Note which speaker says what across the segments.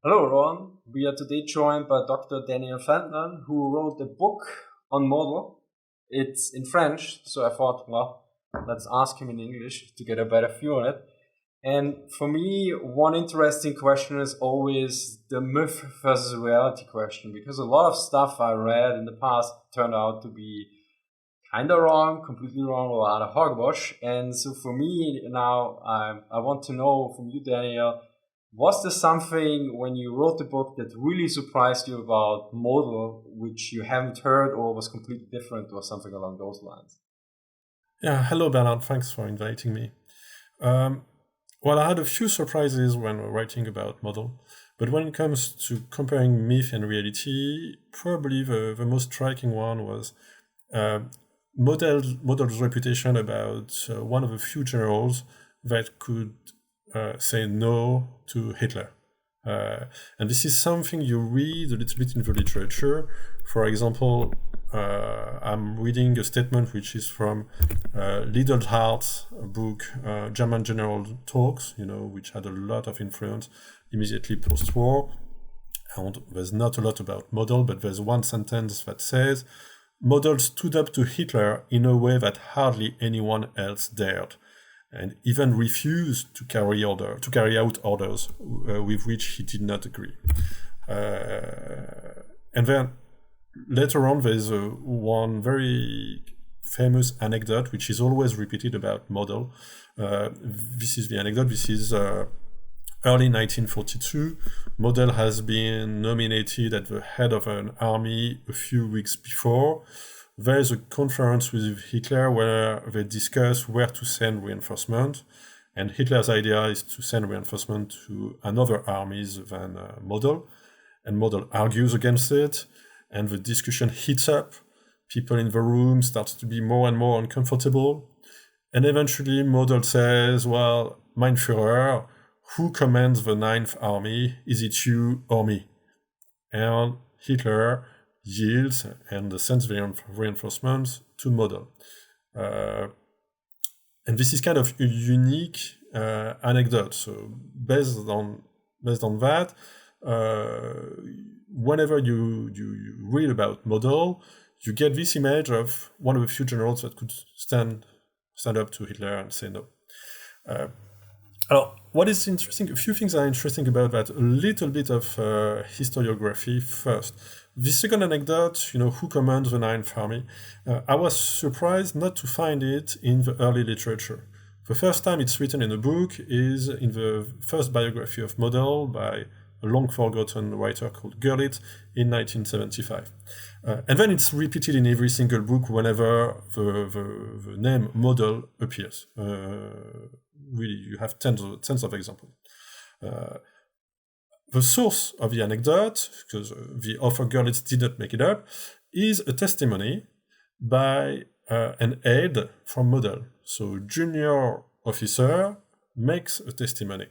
Speaker 1: Hello, Ron. We are today joined by Dr. Daniel Feldmann, who wrote a book on model. It's in French, so I thought, well, let's ask him in English to get a better view on it. And for me, one interesting question is always the myth versus reality question, because a lot of stuff I read in the past turned out to be kind of wrong, completely wrong, a lot of hogwash. And so for me now, I want to know from you, Daniel, was there something when you wrote the book that really surprised you about modal, which you haven't heard or was completely different or something along those lines?
Speaker 2: Yeah, hello Bernard, thanks for inviting me. Well, I had a few surprises when writing about model, but when it comes to comparing myth and reality, probably the most striking one was uh, model's reputation about one of the few generals that could say no to Hitler. And this is something you read a little bit in the literature. For example, I'm reading a statement which is from Lidlhart's book, German General Talks, which had a lot of influence immediately post-war. And there's not a lot about model, but there's one sentence that says, model stood up to Hitler in a way that hardly anyone else dared, and even refused to carry out orders with which he did not agree. And then later on, there's one very famous anecdote which is always repeated about model. This is the anecdote. This is early 1942. Model has been nominated at the head of an army a few weeks before. There's a conference with Hitler where they discuss where to send reinforcement, and Hitler's idea is to send reinforcement to another armies than Model, and Model argues against it, and the discussion heats up. People in the room start to be more and more uncomfortable, and eventually Model says, well, Mein Führer, who commands the Ninth Army? Is it you or me? And Hitler yields and sends the reinforcements to Model. And this is kind of a unique anecdote. So based on that, whenever you read about Model, you get this image of one of the few generals that could stand up to Hitler and say no. What is interesting, a few things are interesting about that. A little bit of historiography first. The second anecdote, who commands the Ninth Army, I was surprised not to find it in the early literature. The first time it's written in a book is in the first biography of Model by a long-forgotten writer called Gurlitt in 1975. And then it's repeated in every single book whenever the name Model appears. Really, you have tens of examples. The source of the anecdote, because the author Gurlitt did not make it up, is a testimony by an aide from Model. So junior officer makes a testimony.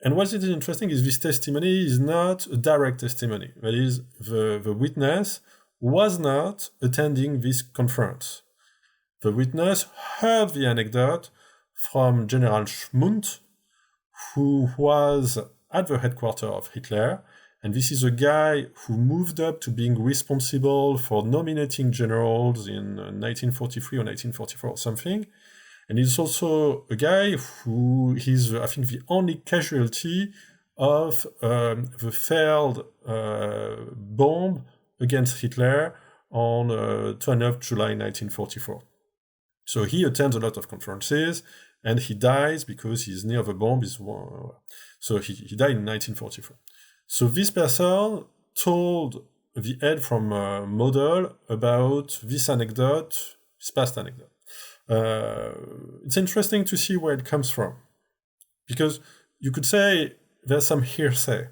Speaker 2: And what is interesting is this testimony is not a direct testimony. That is, the witness was not attending this conference. The witness heard the anecdote from General Schmundt, who was at the headquarters of Hitler, and this is a guy who moved up to being responsible for nominating generals in 1943 or 1944 or something, and he's also a guy who is, I think, the only casualty of the failed bomb against Hitler on 20th July 1944. So he attends a lot of conferences, and he dies because he's near the bomb. So he died in 1944. So this person told the aide from Model about this anecdote, this past anecdote. It's interesting to see where it comes from, because you could say there's some hearsay.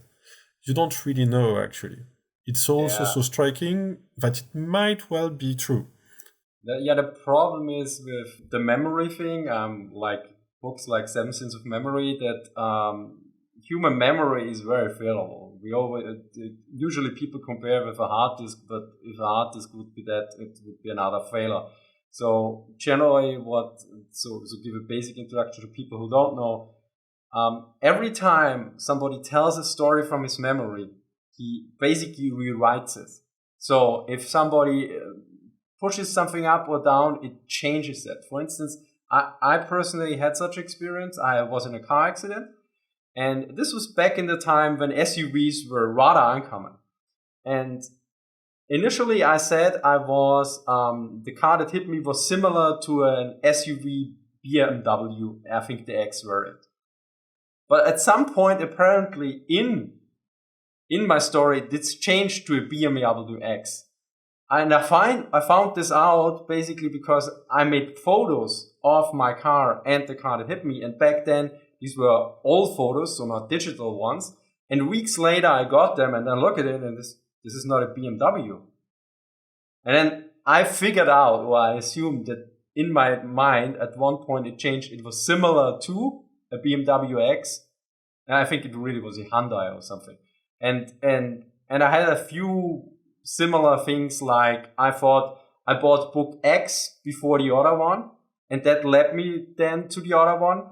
Speaker 2: You don't really know, actually. It's also so striking that it might well be true.
Speaker 1: The problem is with the memory thing, like books like Seven Sins of Memory, that human memory is very fallible. We always usually people compare with a hard disk, but if a hard disk would be that, it would be another failure. So generally, so give a basic introduction to people who don't know. every time somebody tells a story from his memory, he basically rewrites it. So if somebody pushes something up or down, it changes it. For instance, I personally had such experience. I was in a car accident, and this was back in the time when SUVs were rather uncommon. And initially I said I was, the car that hit me was similar to an SUV BMW, I think the X variant. But at some point, apparently in my story, this changed to a BMW X. And I found this out basically because I made photos of my car and the car that hit me. And back then, these were old photos, so not digital ones. And weeks later, I got them and then look at it, and this is not a BMW. And then I figured out, or I assumed that in my mind, at one point it changed. It was similar to a BMW X. And I think it really was a Hyundai or something. And I had a few similar things, like I thought I bought book X before the other one, and that led me then to the other one.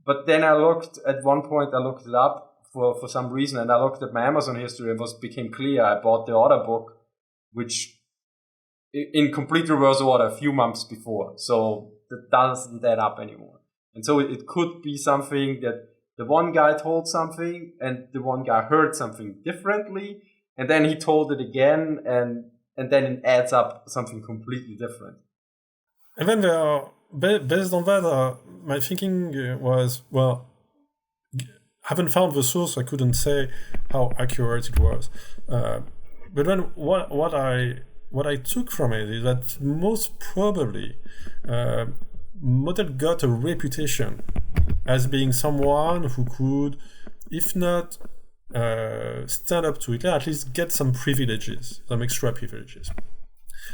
Speaker 1: But then at one point I looked it up for some reason, and I looked at my Amazon history, and it became clear I bought the other book, which in complete reverse order a few months before. So that doesn't add up anymore. And so it could be something that the one guy told something and the one guy heard something differently, and then he told it again, and then it adds up something completely different.
Speaker 2: And then based on that, my thinking was, well, haven't found the source, I couldn't say how accurate it was. But then what I took from it is that most probably Model got a reputation as being someone who could, if not stand up to Hitler, at least get some privileges, some extra privileges.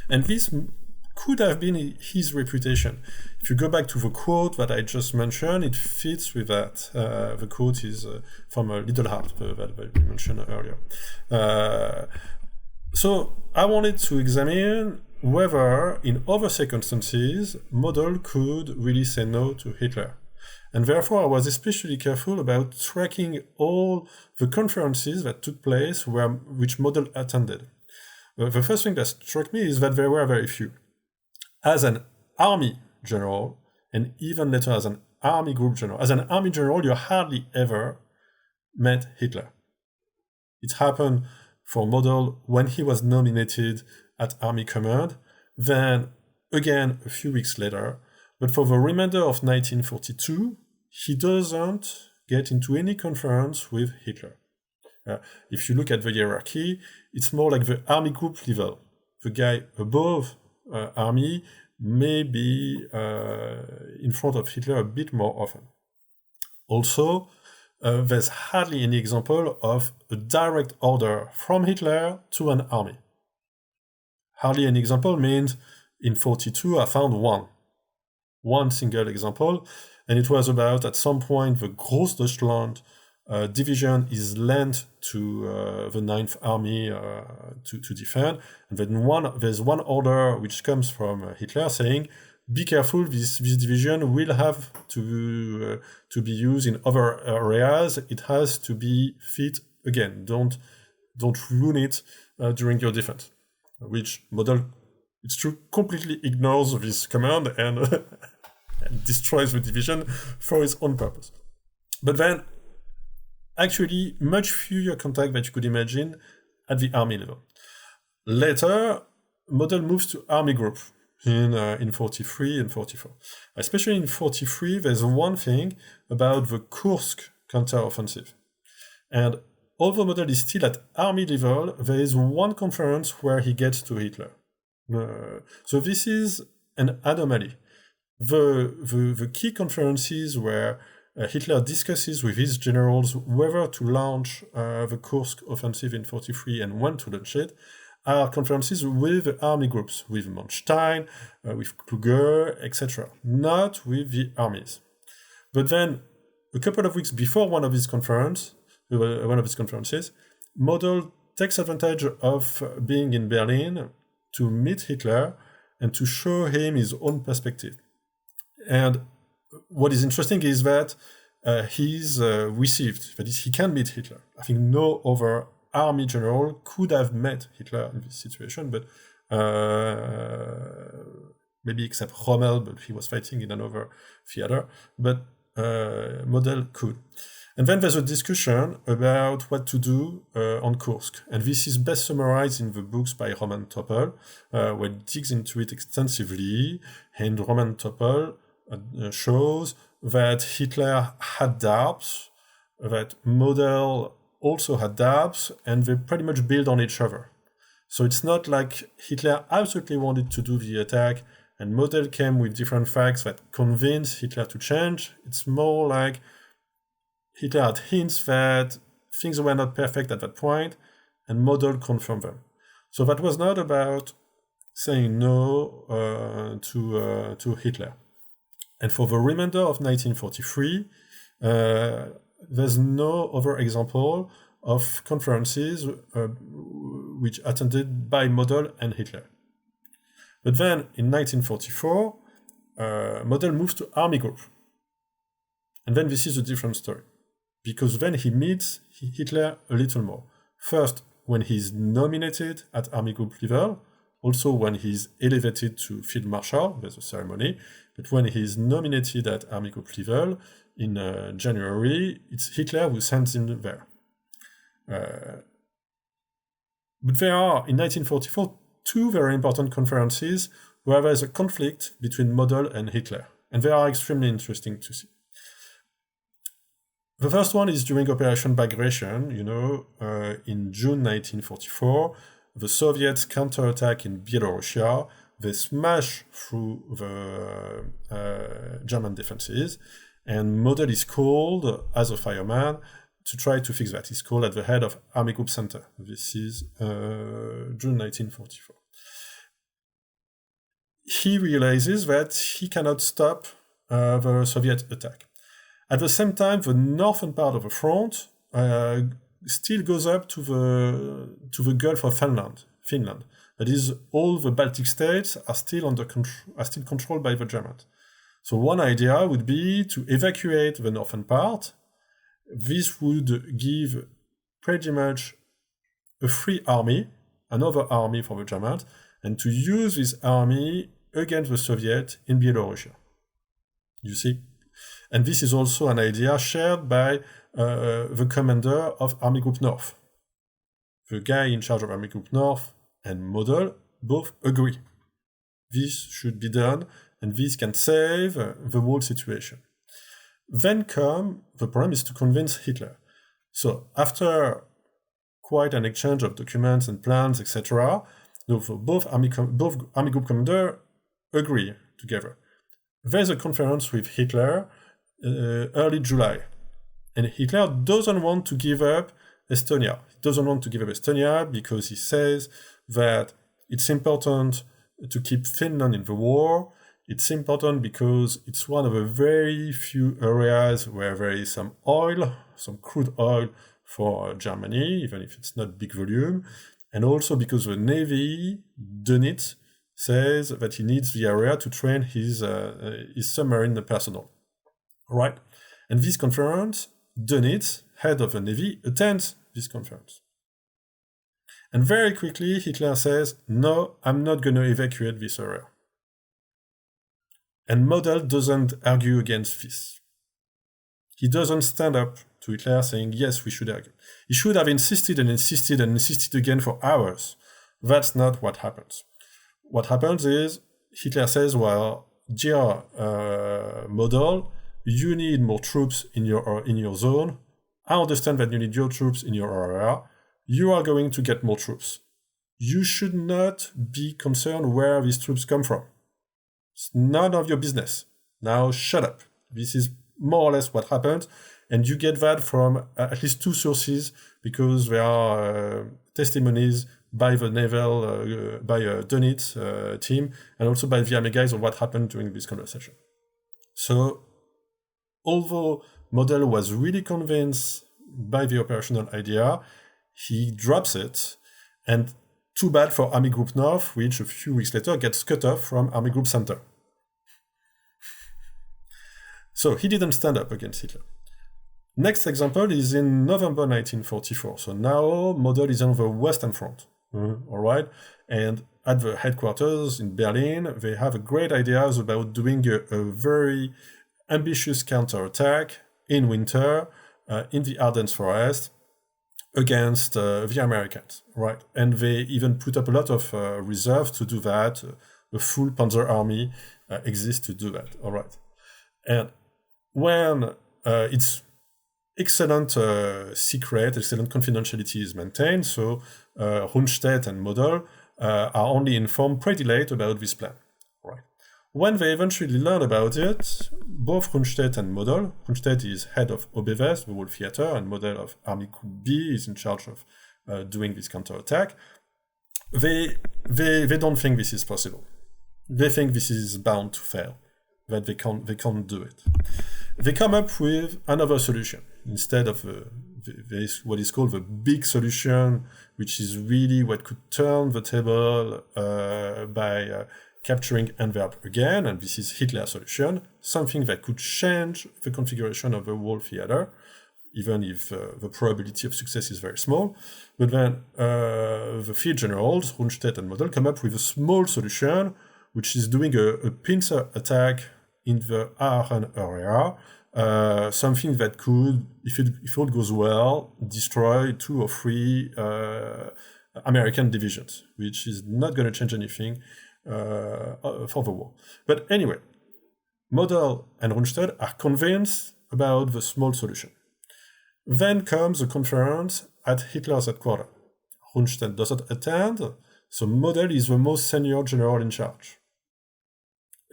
Speaker 2: And this could have been his reputation. If you go back to the quote that I just mentioned, it fits with that. The quote is from Little Heart that we mentioned earlier. So I wanted to examine whether, in other circumstances, Model could really say no to Hitler. And therefore, I was especially careful about tracking all the conferences that took place which Model attended. The first thing that struck me is that there were very few. As an army general, and even later as an army group general, as an army general, you hardly ever met Hitler. It happened for Model when he was nominated at Army Command, then again a few weeks later. But for the remainder of 1942, he doesn't get into any conference with Hitler. If you look at the hierarchy, it's more like the army group level. The guy above army may be in front of Hitler a bit more often. Also, there's hardly any example of a direct order from Hitler to an army. Hardly any example means in 42 I found one single example, and it was about, at some point, the Großdeutschland division is lent to the 9th Army to defend, and then there's one order which comes from Hitler saying, be careful, this division will have to be used in other areas, it has to be fit again, don't ruin it during your defense. Which Model, it's true, completely ignores this command and destroys the division for its own purpose. But then, actually, much fewer contact that you could imagine at the army level. Later, Model moves to army group in 43 and 44. Especially in 43, there's one thing about the Kursk counteroffensive. And although Model is still at army level, there is one conference where he gets to Hitler. So this is an anomaly. The key conferences where Hitler discusses with his generals whether to launch the Kursk offensive in 43 and when to launch it are conferences with the army groups, with Manstein, with Kluger, etc., not with the armies. But then, a couple of weeks before one of these conferences, Model takes advantage of being in Berlin to meet Hitler and to show him his own perspective. And what is interesting is that he's received. That is, he can meet Hitler. I think no other army general could have met Hitler in this situation, but maybe except Rommel, but he was fighting in another theater, but Model could. And then there's a discussion about what to do on Kursk. And this is best summarized in the books by Roman Topol, where it digs into it extensively. And Roman Topol shows that Hitler had doubts, that Model also had doubts, and they pretty much build on each other. So it's not like Hitler absolutely wanted to do the attack, and Model came with different facts that convinced Hitler to change. It's more like Hitler had hints that things were not perfect at that point, and Model confirmed them. So that was not about saying no to Hitler. And for the remainder of 1943, there's no other example of conferences which attended by Model and Hitler. But then in 1944, Model moves to Army Group. And then this is a different story, because then he meets Hitler a little more. First, when he's nominated at Army Group level, also when he's elevated to Field Marshal, there's a ceremony, but when he's nominated at Army Group level in January, it's Hitler who sends him there. But there are, in 1944, two very important conferences where there's a conflict between Model and Hitler, and they are extremely interesting to see. The first one is during Operation Bagration, in June 1944, the Soviets counterattack in Belarusia. They smash through the German defenses, and Model is called as a fireman to try to fix that. He's called at the head of Army Group Center. This is June 1944. He realizes that he cannot stop the Soviet attack. At the same time, the northern part of the front still goes up to the Gulf of Finland. That is, all the Baltic states are still controlled by the Germans. So one idea would be to evacuate the northern part. This would give pretty much a free army, another army for the Germans, and to use this army against the Soviets in Belarusia. You see? And this is also an idea shared by the commander of Army Group North. The guy in charge of Army Group North and Model both agree. This should be done, and this can save the whole situation. Then the problem is to convince Hitler. So after quite an exchange of documents and plans, etc., both Army Group commanders agree together. There's a conference with Hitler early July, and Hitler doesn't want to give up Estonia. He doesn't want to give up Estonia because he says that it's important to keep Finland in the war. It's important because it's one of the very few areas where there is some oil, some crude oil for Germany, even if it's not big volume. And also because the Navy, Dönitz, says that he needs the area to train his submarine personnel. Right? And this conference, Dönitz, head of the Navy, attends this conference. And very quickly, Hitler says, no, I'm not going to evacuate this area. And Model doesn't argue against this. He doesn't stand up to Hitler saying, yes, we should argue. He should have insisted and insisted and insisted again for hours. That's not what happens. What happens is Hitler says, well, dear Model, you need more troops in your zone. I understand that you need your troops in your area. You are going to get more troops. You should not be concerned where these troops come from. It's none of your business. Now shut up. This is more or less what happened. And you get that from at least two sources, because there are testimonies by the naval, by Dönitz team, and also by the Army guys of what happened during this conversation. So, although Model was really convinced by the operational idea, he drops it, and too bad for Army Group North, which a few weeks later gets cut off from Army Group Center. So he didn't stand up against Hitler. Next example is in November 1944. So now Model is on the Western Front, all right? And at the headquarters in Berlin, they have a great ideas about doing a very ambitious counterattack in winter in the Ardennes forest against the Americans, right? And they even put up a lot of reserves to do that. A full Panzer army exists to do that, all right? And when it's excellent secret, excellent confidentiality is maintained, so Rundstedt and Model are only informed pretty late about this plan. Right. When they eventually learn about it, both Rundstedt and Model, Rundstedt is head of OB-West, the whole theater, and Model of Army Group B is in charge of doing this counterattack. They don't think this is possible. They think this is bound to fail, that they can't do it. They come up with another solution instead of what is called the big solution, which is really what could turn the table by capturing Antwerp again, and this is Hitler's solution, something that could change the configuration of the whole theater, even if the probability of success is very small. But then the field generals, Rundstedt and Model, come up with a small solution, which is doing a pincer attack in the Aachen area, something that could, if it goes well, destroy 2 or 3 American divisions, which is not going to change anything for the war. But anyway, Model and Rundstedt are convinced about the small solution. Then comes a conference at Hitler's headquarters. Rundstedt doesn't attend, so Model is the most senior general in charge.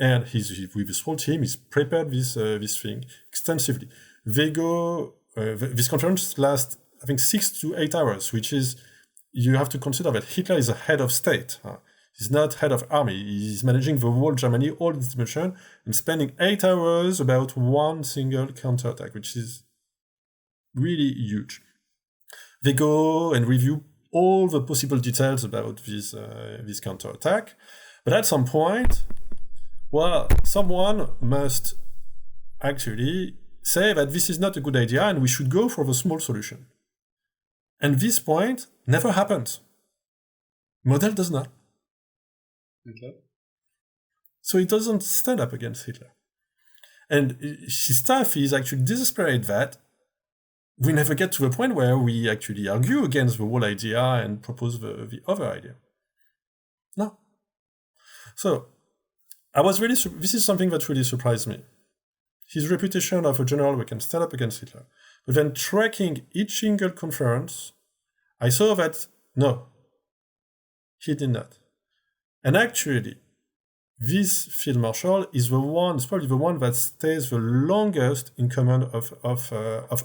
Speaker 2: And with his whole team, he's prepared this thing extensively. They go, this conference lasts, I think, 6 to 8 hours, which is, you have to consider that Hitler is a head of state. He's not head of army. He's managing the whole Germany, all its dimension, and spending 8 hours about one single counterattack, which is really huge. They go and review all the possible details about this counterattack. But at some point, well, someone must actually say that this is not a good idea and we should go for the small solution. And this point never happens. Model does not.
Speaker 1: Okay.
Speaker 2: So he doesn't stand up against Hitler. And his staff is actually desperate that we never get to the point where we actually argue against the whole idea and propose the other idea. No. So, this is something that really surprised me. His reputation of a general who can stand up against Hitler. But then tracking each single conference, I saw that, no, he did not. And actually, this field marshal is probably the one that stays the longest in command of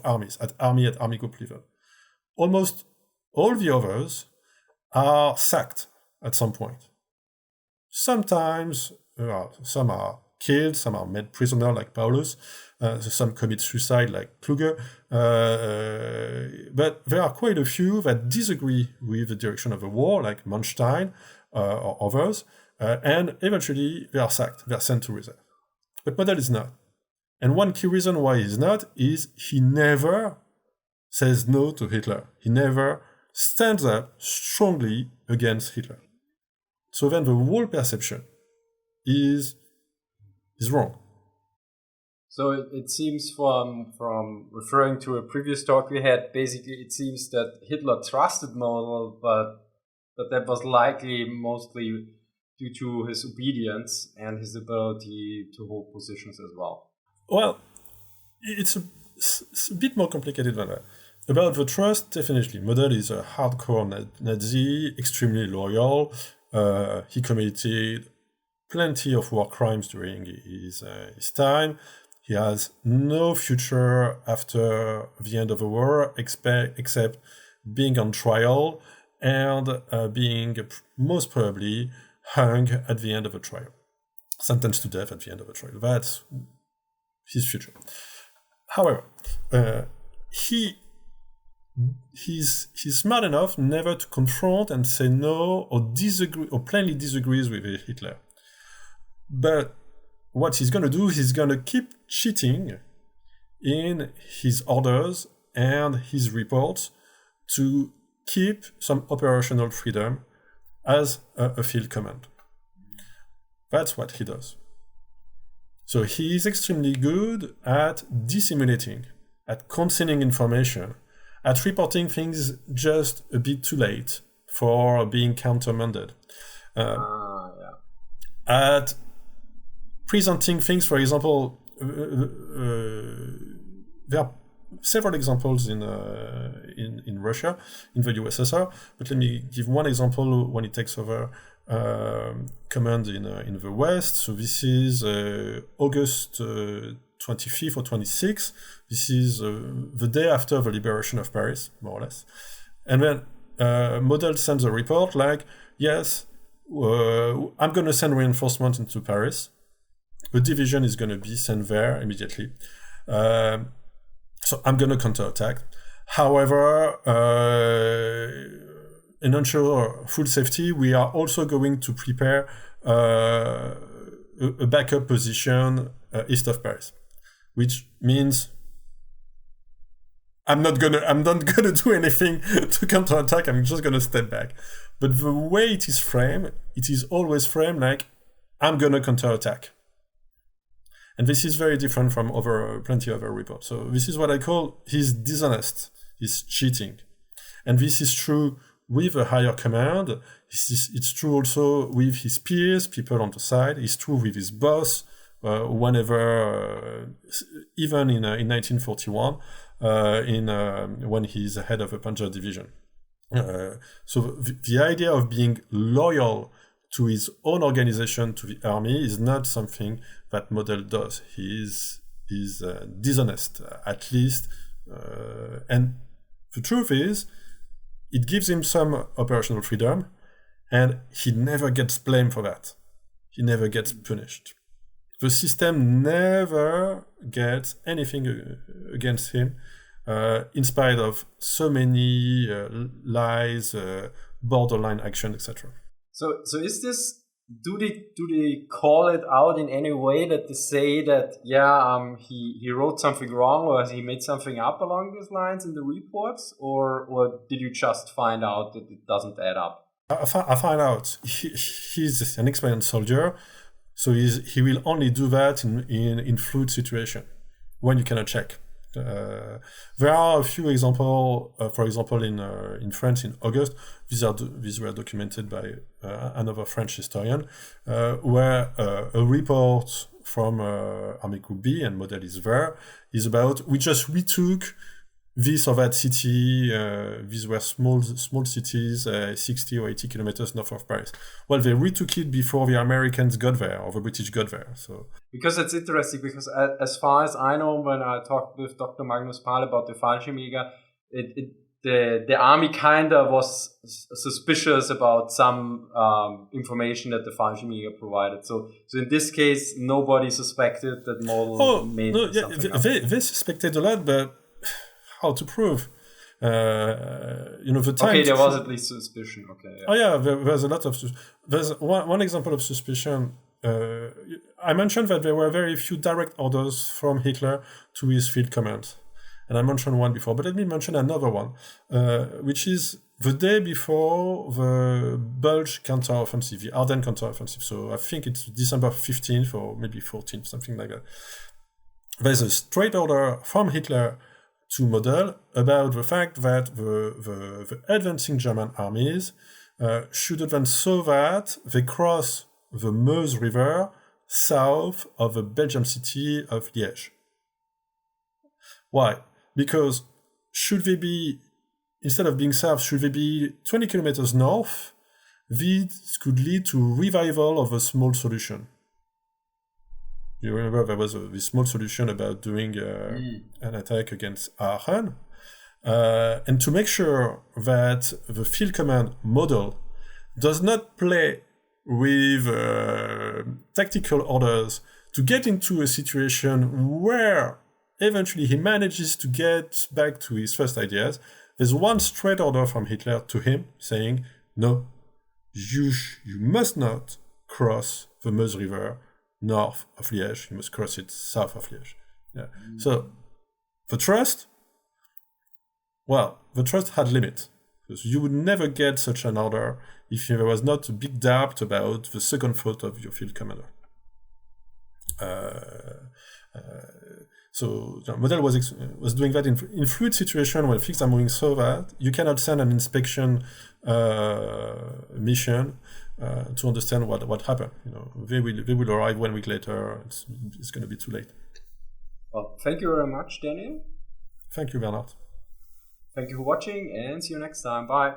Speaker 2: armies, at army group level. Almost all the others are sacked at some point. Sometimes, some are killed, some are made prisoner like Paulus, some commit suicide like Kluge, but there are quite a few that disagree with the direction of the war, like Manstein or others, and eventually they are sacked, they are sent to reserve. But Model is not. And one key reason why he's not is he never says no to Hitler. He never stands up strongly against Hitler. So then the whole perception is wrong.
Speaker 1: So it seems from referring to a previous talk we had, basically it seems that Hitler trusted Model, but that was likely mostly due to his obedience and his ability to hold positions as well.
Speaker 2: Well, it's a bit more complicated than that. About the trust, definitely. Model is a hardcore Nazi, extremely loyal. He committed plenty of war crimes during his time. He has no future after the end of the war except being on trial and being most probably hung at the end of the trial. Sentenced to death at the end of the trial. That's his future. However, he's smart enough never to confront and say no or disagree or plainly disagrees with Hitler. But what he's going to do, he's going to keep cheating in his orders and his reports to keep some operational freedom as a field command. That's what he does. So he is extremely good at dissimulating, at concealing information, at reporting things just a bit too late for being countermanded, at presenting things, for example, there are several examples in Russia, in the USSR, but let me give one example when it takes over command in the West. So this is August 25th or 26th. This is the day after the liberation of Paris, more or less. And then Model sends a report like, yes, I'm going to send reinforcement into Paris. The division is going to be sent there immediately. So I'm going to counterattack. However, in ensure full safety, we are also going to prepare a backup position east of Paris, which means I'm not gonna do anything to counterattack. I'm just gonna step back. But the way it is framed, it is always framed like I'm gonna counterattack. And this is very different from plenty of other reports. So this is what I call he's dishonest, he's cheating. And this is true with a higher command. It's true also with his peers, people on the side. It's true with his boss, whenever, even in 1941, when he's head of a Panzer division. So the idea of being loyal to his own organization, to the army, is not something that Model does. He's dishonest, at least. And the truth is, it gives him some operational freedom, and he never gets blamed for that. He never gets punished. The system never gets anything against him, in spite of so many lies, borderline action, etc.
Speaker 1: So is this? Do they call it out in any way that they say that he wrote something wrong or he made something up along these lines in the reports, or did you just find out that it doesn't add up?
Speaker 2: I find out he's an experienced soldier, so he will only do that in fluid situation when you cannot check. There are a few examples, for example, in France in August, these were documented by another French historian, where a report from Army Group B, and Model is there, is about, we just retook this or that city. These were small cities, 60 or 80 kilometers north of Paris. Well, they retook it before the Americans got there, or the British got there. So
Speaker 1: because it's interesting, because as far as I know, when I talked with Dr. Magnus Pahl about the Fallschirmjäger, the army kinda was suspicious about some information that the Fallschirmjäger provided. So in this case, nobody suspected that Model made something up.
Speaker 2: They suspected a lot, but how to prove? The time. Okay,
Speaker 1: there was at least suspicion. Okay. Yeah.
Speaker 2: Oh yeah, there's a lot of. There's one example of suspicion. I mentioned that there were very few direct orders from Hitler to his field command, and I mentioned one before. But let me mention another one, which is the day before the Bulge counteroffensive, the Ardennes counteroffensive. So I think it's December 15th or maybe 14th, something like that. There's a straight order from Hitler to Model about the fact that the advancing German armies should advance so that they cross the Meuse River south of the Belgian city of Liège. Why? Because instead of being south, should they be 20 kilometers north, this could lead to revival of a small solution. You remember there was this small solution about doing an attack against Ardennes. And to make sure that the field command Model does not play with tactical orders to get into a situation where eventually he manages to get back to his first ideas, there's one straight order from Hitler to him saying, no, you must not cross the Meuse River north of Liège, you must cross it south of Liège. Yeah. So The trust? Well, the trust had limit, because you would never get such an order if there was not a big doubt about the second thought of your field commander. So the model was doing that in fluid situation when things are moving so that you cannot send an inspection mission to understand what happened. They will arrive 1 week later. It's going to be too late.
Speaker 1: Well, thank you very much, Daniel.
Speaker 2: Thank you, Bernard.
Speaker 1: Thank you for watching, and see you next time. Bye.